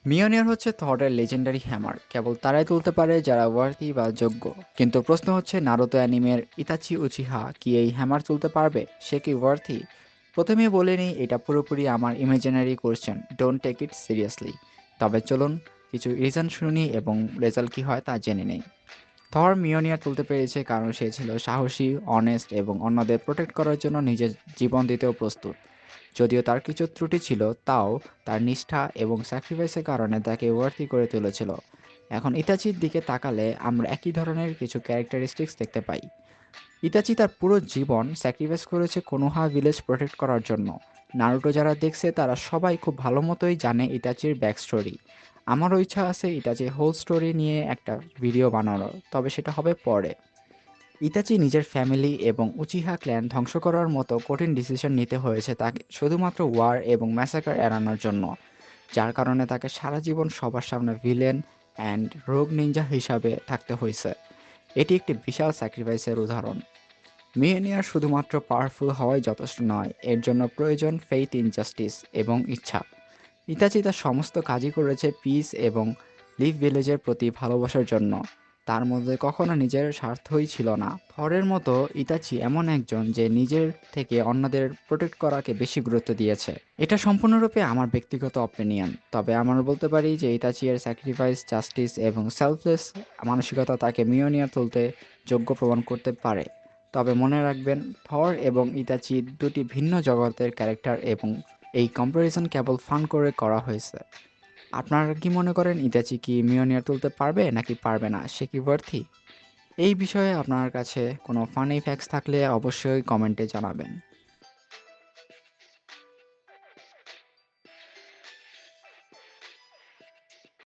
মিওনিয়ার হচ্ছে থরের legendary hammer, কেবল তারাই তুলতে পারে যারা ওয়ার্থি বা যোগ্য। কিন্তু প্রশ্ন হচ্ছে, নারুতো অ্যানিমের ইতাচি উচিহা কি এই হ্যামার তুলতে পারবে? সে কি ওয়ার্থি? প্রথমেই বলে নিই, এটা পুরোপুরি আমার imaginary question, don't take it seriously. তবে চলুন কিছু রিজন শুনি এবং রেজাল্ট কি হয় তা জেনে নেই। থর মিওনিয়ার তুলতে পেরেছে কারণ সে ছিল সাহসী, অনেস্ট এবং অন্যদের প্রোটেক্ট করার জন্য নিজের জীবন দিতেও প্রস্তুত। যদিও তার কিছু ত্রুটি ছিল, তাও তার নিষ্ঠা এবং স্যাক্রিফাইসের কারণে তাকে ওয়ার্থি করে তুলেছিল। এখন ইতাচির দিকে তাকালে আমরা একই ধরনের কিছু ক্যারেক্টারিস্টিক্স দেখতে পাই। ইতাচি তার পুরো জীবন স্যাক্রিফাইস করেছে কোনোহা ভিলেজ প্রোটেক্ট করার জন্য। নারুটো যারা দেখছে তারা সবাই খুব ভালো মতোই জানে ইতাচির ব্যাক স্টোরি। আমারও ইচ্ছা আছে ইতাচির হোল স্টোরি নিয়ে একটা ভিডিও বানানোর, তবে সেটা হবে পরে। ইতাচি নিজের ফ্যামিলি এবং উচিহা ক্ল্যান ধ্বংস করার মতো কঠিন ডিসিশন নিতে হয়েছে তাকে শুধুমাত্র ওয়ার এবং ম্যাসাকার এড়ানোর জন্য, যার কারণে তাকে সারা জীবন সবার সামনে ভিলেন অ্যান্ড রোগ নিনজা হিসাবে থাকতে হয়েছে। এটি একটি বিশাল স্যাক্রিফাইসের উদাহরণ। মিওনিয়ার শুধুমাত্র পাওয়ারফুল হওয়াই যথেষ্ট নয়, এর জন্য প্রয়োজন ফেইথ ইন জাস্টিস এবং ইচ্ছা। ইতাচি তার সমস্ত কাজই করেছে পিস এবং লিভ ভিলেজের প্রতি ভালোবাসার জন্য। তার মধ্যে কখনো নিজের স্বার্থই ছিল না। থরের মতো ইতাচি এমন একজন যে নিজের থেকে অন্যদের প্রোটেক্ট করাকে বেশি গুরুত্ব দিয়েছে। এটা সম্পূর্ণরূপে আমার ব্যক্তিগত অপিনিয়ন, তবে আমরা বলতে পারি যে ইতাচি এর স্যাক্রিফাইস, জাস্টিস এবং সেলফলেস মানসিকতা তাকে মিওনিয়ার তুলতে যোগ্য প্রমাণ করতে পারে। তবে মনে রাখবেন, থর এবং ইতাচি দুটি ভিন্ন জগতের ক্যারেক্টার এবং এই কম্পারিজন কেবল ফান করে করা হয়েছে। আপনারা কি মনে করেন ইতাচি কি মিওনিয়ার তুলতে পারবে নাকি পারবে না? সে কি ওয়ার্থি? এই বিষয়ে আপনার কাছে কোনো ফানি ফ্যাক্টস থাকলে অবশ্যই কমেন্টে জানাবেন।